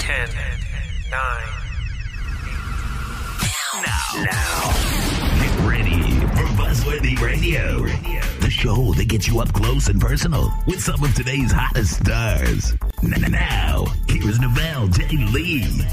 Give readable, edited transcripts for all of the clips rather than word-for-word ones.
10, 9. Now, get ready for Buzzworthy Radio, the show that gets you up close and personal with some of today's hottest stars. Now, here's Novell J. Lee.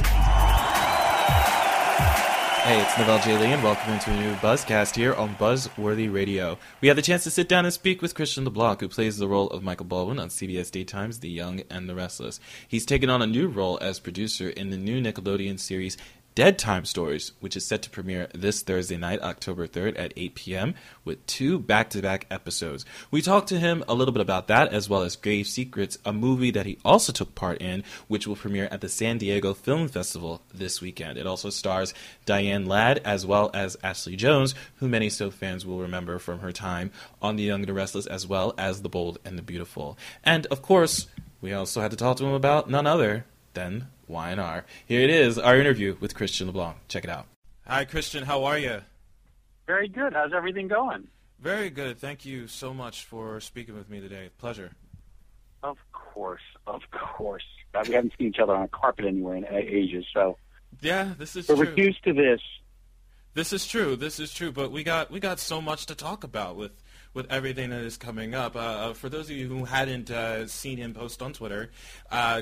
Hey, it's Novell J. Lee, and welcome into a new Buzzcast here on Buzzworthy Radio. We had the chance to sit down and speak with Christian LeBlanc, who plays the role of Michael Baldwin on CBS Daytime's The Young and the Restless. He's taken on a new role as producer in the new Nickelodeon series Deadtime Stories, which is set to premiere this Thursday night, October 3rd at 8 p.m. with 2 back-to-back episodes. We talked to him a little bit about that, as well as Grave Secrets, a movie that he also took part in, which will premiere at the San Diego Film Festival this weekend. It also stars Dianne Ladd, as well as Ashley Jones, who many soap fans will remember from her time on The Young and the Restless, as well as The Bold and the Beautiful. And, of course, we also had to talk to him about none other than Y&R. Here it is, our interview with Christian LeBlanc. Check it out. Hi, Christian. How are you? Very good. How's everything going? Very good. Thank you so much for speaking with me today. Pleasure. Of course. We haven't seen each other on a carpet anywhere in ages, so... Yeah, this is true. We're used to this. This is true, but we got so much to talk about with everything that is coming up. For those of you who hadn't seen him post on Twitter,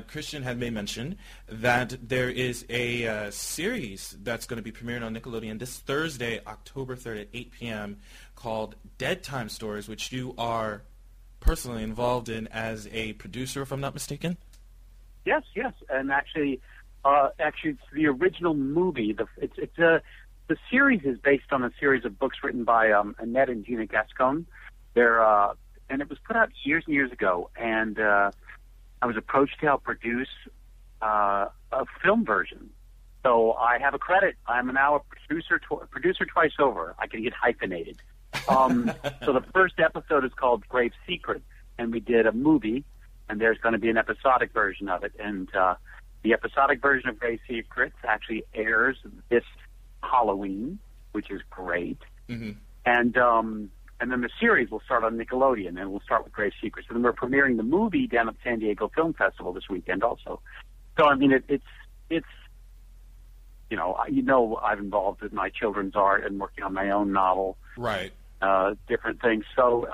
Christian had made mention that there is a series that's going to be premiering on Nickelodeon this Thursday, October 3rd at 8 p.m. called Deadtime Stories, which you are personally involved in as a producer, if I'm not mistaken. Yes, and actually, it's the original movie. The series is based on a series of books written by Annette and Gina Cascone. And it was put out years and years ago. And I was approached to help produce a film version. So I have a credit. I'm now a producer twice over. I can get hyphenated. So the first episode is called Grave Secrets, and we did a movie, and there's going to be an episodic version of it. And the episodic version of Grave Secrets actually airs this Halloween, which is great. Mm-hmm. And then the series will start on Nickelodeon, and we'll start with Grave Secrets. And then we're premiering the movie down at San Diego Film Festival this weekend also. So, I mean, it's I've involved with my children's art and working on my own novel. Right. Different things. So,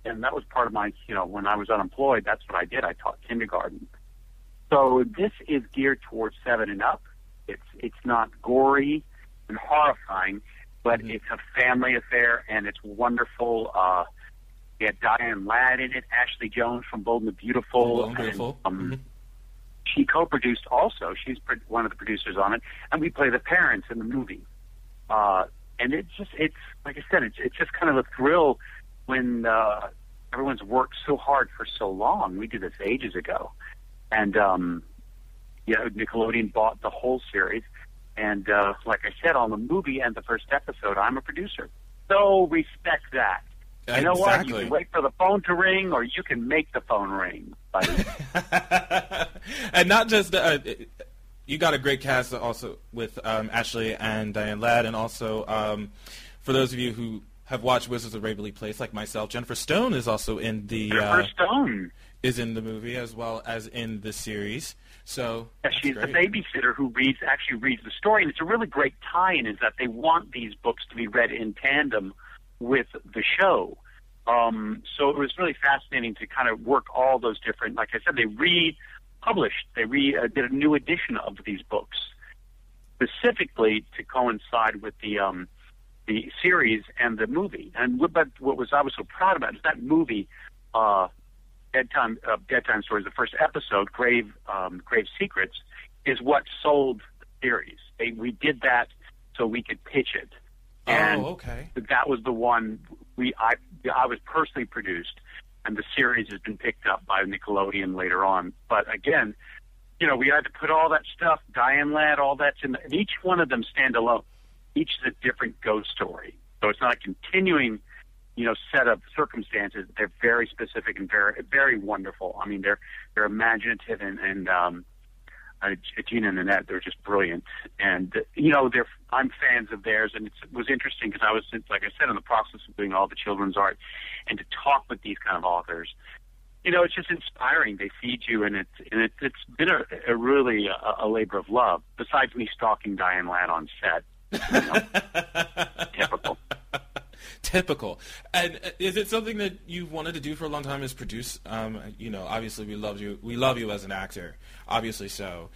and that was part of my, when I was unemployed, that's what I did. I taught kindergarten. So this is geared towards 7 and up. It's not gory and horrifying, but it's a family affair, and it's wonderful. We had Dianne Ladd in it, Ashley Jones from Bold and the Beautiful. And, she co-produced also. She's one of the producers on it, and we play the parents in the movie. And it's like I said, it's just kind of a thrill when everyone's worked so hard for so long. We did this ages ago. And, Nickelodeon bought the whole series. And like I said, on the movie and the first episode, I'm a producer. So respect that. You know what? You can wait for the phone to ring, or you can make the phone ring, buddy. And not just you got a great cast also with Ashley and Dianne Ladd, and also for those of you who have watched Wizards of Waverly Place, like myself, Jennifer Stone is also in the is in the movie as well as in the series. So she's the babysitter who actually reads the story, and it's a really great tie-in. Is that they want these books to be read in tandem with the show. So it was really fascinating to kind of work all those different. Like I said, they republished, did a new edition of these books specifically to coincide with the series and the movie. And what I was so proud about is that movie. Deadtime Stories, the first episode, Grave Secrets, is what sold the series. We did that so we could pitch it. And that was the one I was personally produced, and the series has been picked up by Nickelodeon later on. But again, we had to put all that stuff, Dianne Ladd, all that's in and each one of them stand alone. Each is a different ghost story. So it's not a continuing set of circumstances. They're very specific and very, very wonderful. I mean, they're imaginative, and Gina and Annette, they're just brilliant. And I'm fans of theirs, and it was interesting because I was, like I said, in the process of doing all the children's art, and to talk with these kind of authors, it's just inspiring. They feed you, and it's been a really a labor of love. Besides me stalking Dianne Ladd on set, typical. Typical. And is it something that you wanted to do for a long time? Is produce? Obviously we love you. We love you as an actor, obviously so.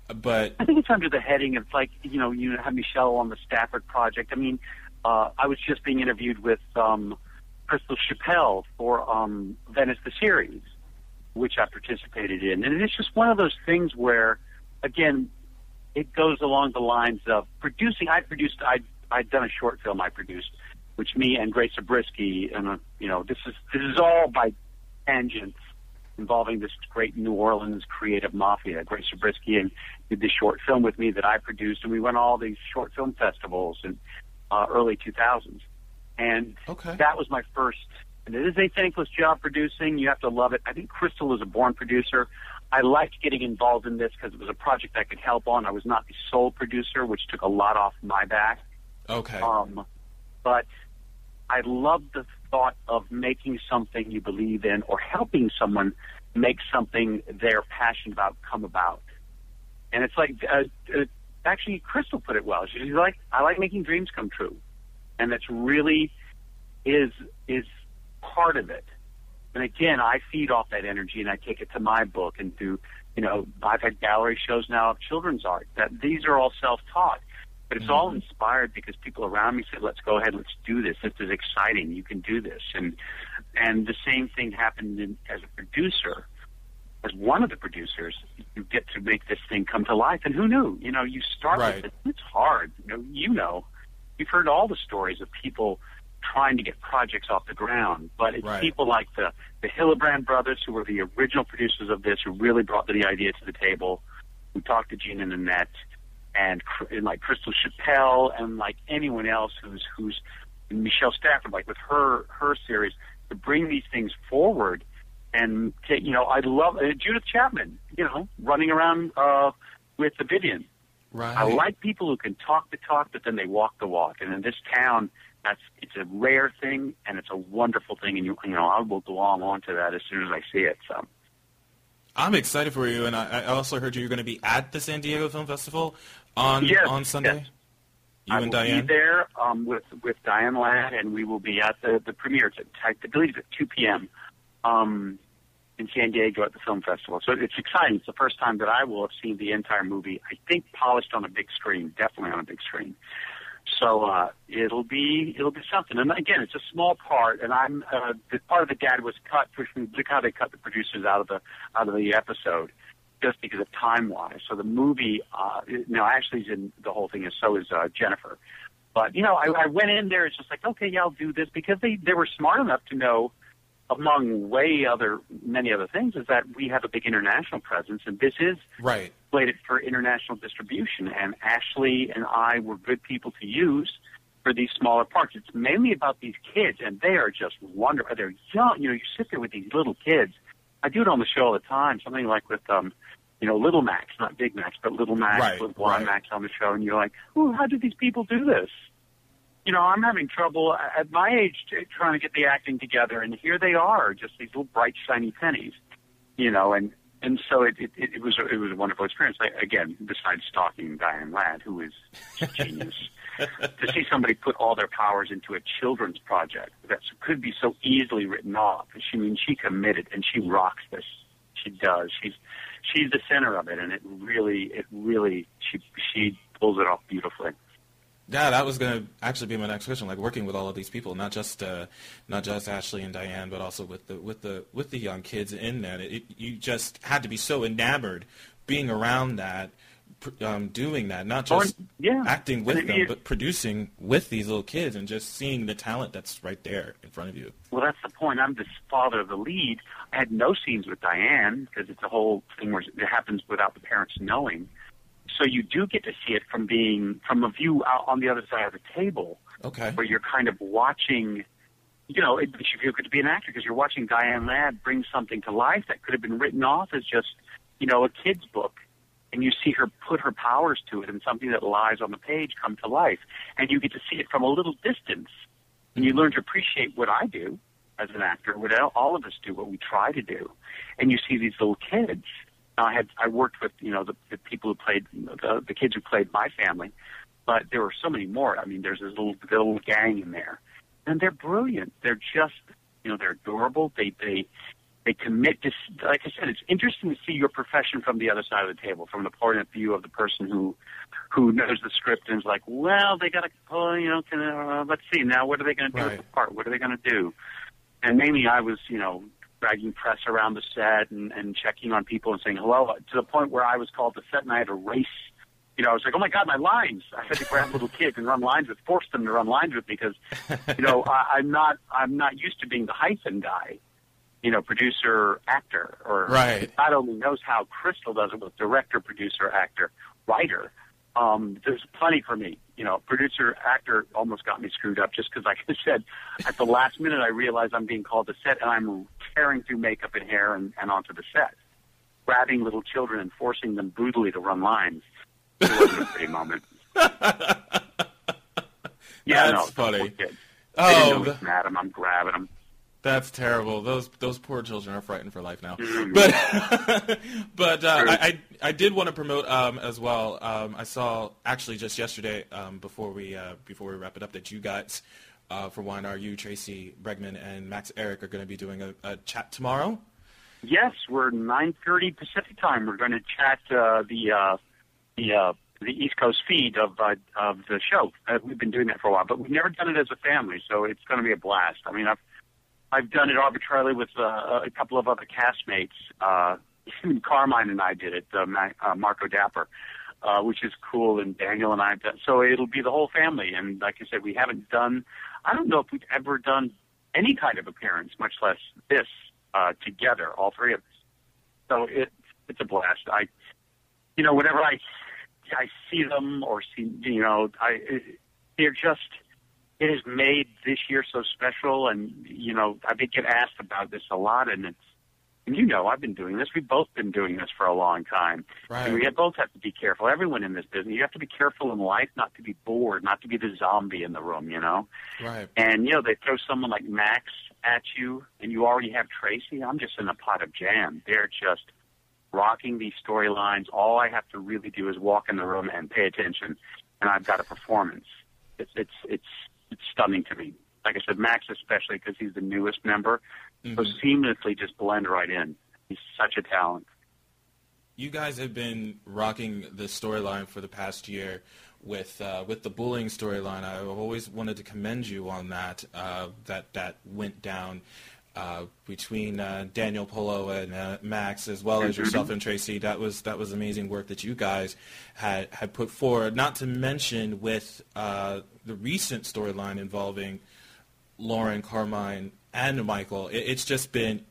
But I think it's under the heading of you have Michelle on the Stafford Project. I mean, I was just being interviewed with Crystal Chappelle for Venice the series, which I participated in, and it's just one of those things where, again, it goes along the lines of producing. I'd done a short film I produced, which me and Grace Zabriskie, and this is all by tangents involving this great New Orleans creative mafia. Grace Zabriskie and did this short film with me that I produced, and we went all these short film festivals in early 2000s. And that was my first, and it is a thankless job producing. You have to love it. I think Crystal is a born producer. I liked getting involved in this because it was a project I could help on. I was not the sole producer, which took a lot off my back. Okay. But I love the thought of making something you believe in or helping someone make something they're passionate about come about. And it's like, actually, Crystal put it well. She's like, I like making dreams come true. And that's really is part of it. And again, I feed off that energy and I take it to my book and to, I've had gallery shows now of children's art. That these are all self-taught. But it's all inspired because people around me said, let's go ahead, let's do this. This is exciting. You can do this. And the same thing happened as a producer. As one of the producers, you get to make this thing come to life. And who knew? You start with it. It's hard. You've heard all the stories of people trying to get projects off the ground. But it's people like the Hillebrand brothers, who were the original producers of this, who really brought the idea to the table. We talked to Gina and Annette, and like Crystal Chappelle, and like anyone else who's Michelle Stafford, like with her series, to bring these things forward. And I love Judith Chapman, running around with the Vivian. Right. I like people who can talk the talk, but then they walk the walk. And in this town, it's a rare thing, and it's a wonderful thing. And I will go on to that as soon as I see it. So I'm excited for you, and I also heard you're going to be at the San Diego Film Festival on Sunday. Yes. You and Dianne? I will be there with Dianne Ladd, and we will be at the premiere. I believe it's at 2 p.m. In San Diego at the film festival. So it's exciting. It's the first time that I will have seen the entire movie, I think, polished on a big screen, definitely on a big screen. So it'll be something. And again, it's a small part, and I'm the part of the dad was cut. Look how they cut the producers out of the episode, just because of time-wise. So the movie, actually is in the whole thing, and so is Jennifer. But I went in there. It's just like, okay, yeah, I'll do this, because they were smart enough to know, among many other things, is that we have a big international presence, and this is slated for international distribution. And Ashley and I were good people to use for these smaller parts. It's mainly about these kids, and they are just wonderful. They're young. You sit there with these little kids. I do it on the show all the time, something like with Little Max, not Big Max, but Little Max, with Blind Max on the show, and you're like, oh, how do these people do this? I'm having trouble at my age trying to get the acting together, and here they are, just these little bright, shiny pennies, and so it was a wonderful experience. Again, besides stalking Dianne Ladd, who is genius, to see somebody put all their powers into a children's project that could be so easily written off. She committed, and she rocks this. She does. She's the center of it, and it really, she pulls it off beautifully. Yeah, that was going to actually be my next question. Like, working with all of these people, not just Ashley and Dianne, but also with the young kids in that. You just had to be so enamored being around that, doing that, not just acting with them, but producing with these little kids and just seeing the talent that's right there in front of you. Well, that's the point. I'm the father of the lead. I had no scenes with Dianne because it's a whole thing where it happens without the parents knowing. So you do get to see it from a view out on the other side of the table, where you're kind of watching, it makes you feel good to be an actor because you're watching Dianne Ladd bring something to life that could have been written off as just, a kid's book. And you see her put her powers to it, and something that lies on the page come to life. And you get to see it from a little distance. And you learn to appreciate what I do, as an actor, what all of us do, what we try to do. And you see these little kids. I worked with, the people who played, the kids who played my family, but there were so many more. I mean, there's this little gang in there, and they're brilliant. They're just, they're adorable. They commit to, like I said, it's interesting to see your profession from the other side of the table, from the point of view of the person who knows the script and is like, well, they got to, let's see, now what are they going to do with the part? What are they going to do? And mainly I was, dragging press around the set and checking on people and saying hello, to the point where I was called to set and I had to race. I was like, oh my God, my lines. I had to grab little kids and force them to run lines with me because, I'm not used to being the hyphen guy, producer, actor, or God only knows how Crystal does it with director, producer, actor, writer. There's plenty for me. Producer, actor almost got me screwed up just because, like I said, at the last minute I realized I'm being called to set and I'm tearing through makeup and hair and onto the set, grabbing little children and forcing them brutally to run lines. It wasn't a pretty moment. That's funny. Oh, I'm grabbing them. That's terrible. Those poor children are frightened for life now. Mm-hmm. But I did want to promote as well. I saw actually just yesterday before we wrap it up that you guys for one, you, Tracy Bregman, and Max Eric are going to be doing a chat tomorrow. Yes, we're 9:30 Pacific time. We're going to chat the East Coast feed of the show. We've been doing that for a while, but we've never done it as a family, so it's going to be a blast. I mean, I've done it arbitrarily with a couple of other castmates. Carmine and I did it, Marco Dapper, which is cool, and Daniel and I have done. So it'll be the whole family. And like I said, we haven't done, I don't know if we've ever done any kind of appearance, much less this, together, all three of us. So it's a blast. Whenever I see them or see, they're just, it has made this year so special, and, I get asked about this a lot, and I've been doing this. We've both been doing this for a long time. Right. And we both have to be careful. Everyone in this business, you have to be careful in life not to be bored, not to be the zombie in the room, Right. And, they throw someone like Max at you, and you already have Tracy. I'm just in a pot of jam. They're just rocking these storylines. All I have to really do is walk in the room and pay attention, and I've got a performance. It's stunning to me. Like I said, Max especially because he's the newest member, so seamlessly just blend right in. He's such a talent. You guys have been rocking the storyline for the past year with the bullying storyline. I've always wanted to commend you on that. That went down between Daniel Polo and Max, as well as yourself and Tracy. That was amazing work that you guys had put forward. Not to mention with the recent storyline involving Lauren, Carmine, and Michael. It's just been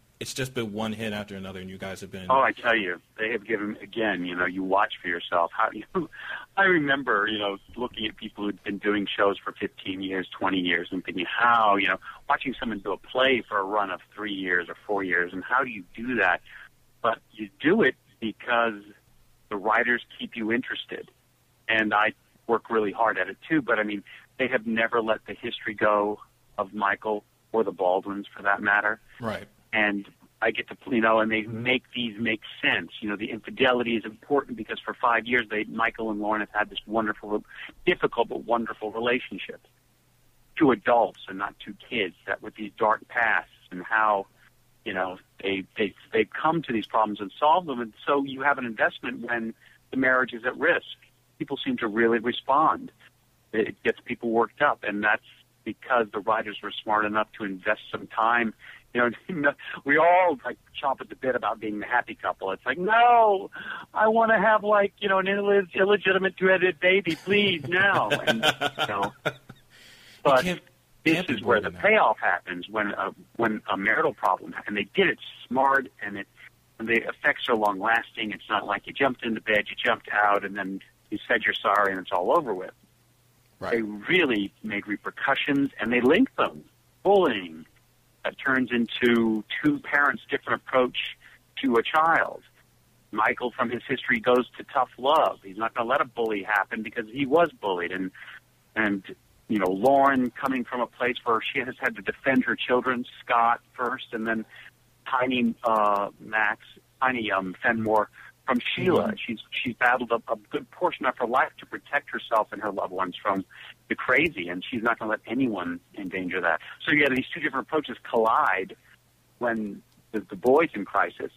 one hit after another, and you guys have been. Oh, I tell you, they have given again. You watch for yourself. I remember, looking at people who'd been doing shows for 15 years, 20 years, and thinking how, watching someone do a play for a run of 3 years or 4 years, and how do you do that? But you do it because the writers keep you interested, and I work really hard at it too. But I mean, they have never let the history go of Michael or the Baldwins, for that matter. Right. And I get to, and they make these make sense. The infidelity is important because for 5 years, Michael and Lauren have had this wonderful, difficult but wonderful relationship. Two adults and not two kids, that with these dark pasts and how, they've come to these problems and solve them. And so you have an investment when the marriage is at risk. People seem to really respond. It gets people worked up, and that's because the writers were smart enough to invest some time. We all chomp at the bit about being the happy couple. It's like, no, I want to have an illegitimate two-headed baby, please, now. And, but this is where the payoff happens when a marital problem happens. And they did it smart, and the effects are long-lasting. It's not like you jumped into bed, you jumped out, and then you said you're sorry, and it's all over with. Right. They really made repercussions, and they linked them. Bullying that turns into two parents' different approach to a child. Michael, from his history, goes to tough love. He's not going to let a bully happen because he was bullied, and Lauren coming from a place where she has had to defend her children, Scott first, and then tiny Fenmore from Sheila. Mm-hmm. She's battled a good portion of her life to protect herself and her loved ones from the crazy, and she's not going to let anyone endanger that. So you have these two different approaches collide when the boy's in crisis,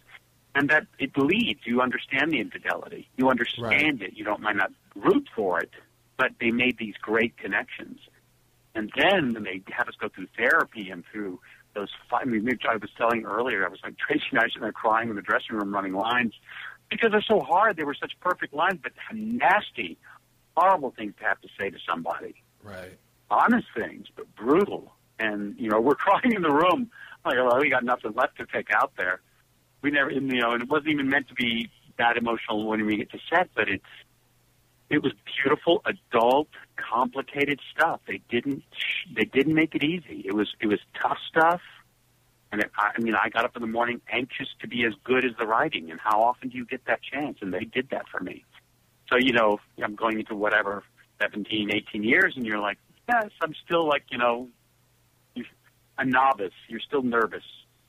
and that it leads. You understand the infidelity. You understand it. You might not root for it, but they made these great connections. And then they have us go through therapy and through those I was telling earlier, I was like, Tracy and I sitting there crying in the dressing room running lines because they're so hard. They were such perfect lines, but nasty, horrible things to have to say to somebody. Right. Honest things, but brutal. And, we're crying in the room. Like, oh, we got nothing left to take out there. We never, and it wasn't even meant to be that emotional when we get to set, but it was beautiful, adult, complicated stuff. They didn't make it easy. It was tough stuff. And I got up in the morning anxious to be as good as the writing. And how often do you get that chance? And they did that for me. So, I'm going into 17, 18 years, and you're like, yes, I'm still like, a novice. You're still nervous.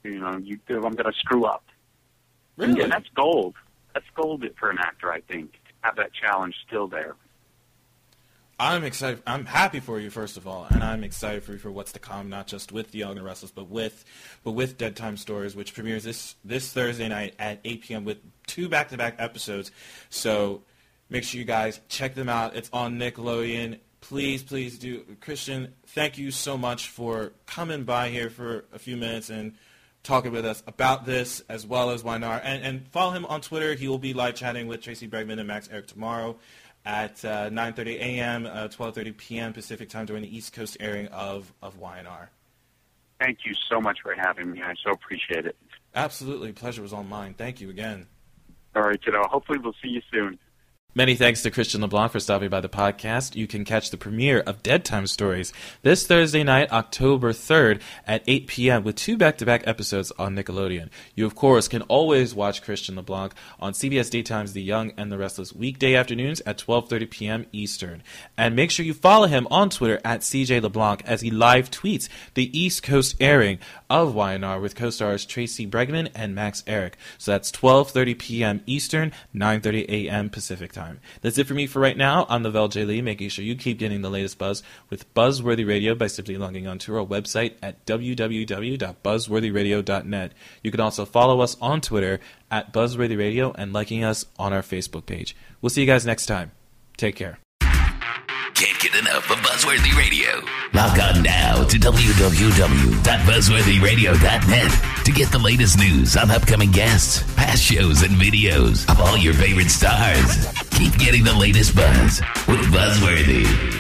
I'm going to screw up. Really? And that's gold. That's gold for an actor, I think. Have that challenge still there. I'm excited. I'm happy for you, first of all, and I'm excited for you for what's to come, not just with Young and Restless, but with Deadtime Stories, which premieres this Thursday night at 8 p.m. with 2 back-to-back episodes. So make sure you guys check them out. It's on Nickelodeon. Please do. Christian, thank you so much for coming by here for a few minutes and talking with us about this, as well as YNR. And follow him on Twitter. He will be live chatting with Tracy Bregman and Max Eric tomorrow at 9:30 a.m., 12:30 p.m. Pacific time during the East Coast airing of YNR. Thank you so much for having me. I so appreciate it. Absolutely. Pleasure was all mine. Thank you again. All right, kiddo. Hopefully we'll see you soon. Many thanks to Christian LeBlanc for stopping by the podcast. You can catch the premiere of Deadtime Stories this Thursday night, October 3rd at 8 p.m. with 2 back-to-back episodes on Nickelodeon. You, of course, can always watch Christian LeBlanc on CBS Daytime's The Young and the Restless weekday afternoons at 12:30 p.m. Eastern. And make sure you follow him on Twitter at CJ LeBlanc as he live tweets the East Coast airing of YNR with co-stars Tracy Bregman and Max Eric. So that's 12:30 p.m. Eastern, 9:30 a.m. Pacific time. That's it for me for right now. I'm Lavelle J. Lee, making sure you keep getting the latest buzz with Buzzworthy Radio by simply logging onto our website at www.buzzworthyradio.net. You can also follow us on Twitter at Buzzworthy Radio and liking us on our Facebook page. We'll see you guys next time. Take care. Can't get enough of Buzzworthy Radio. Log on now to www.buzzworthyradio.net to get the latest news on upcoming guests, past shows, and videos of all your favorite stars. Keep getting the latest buzz with Buzzworthy.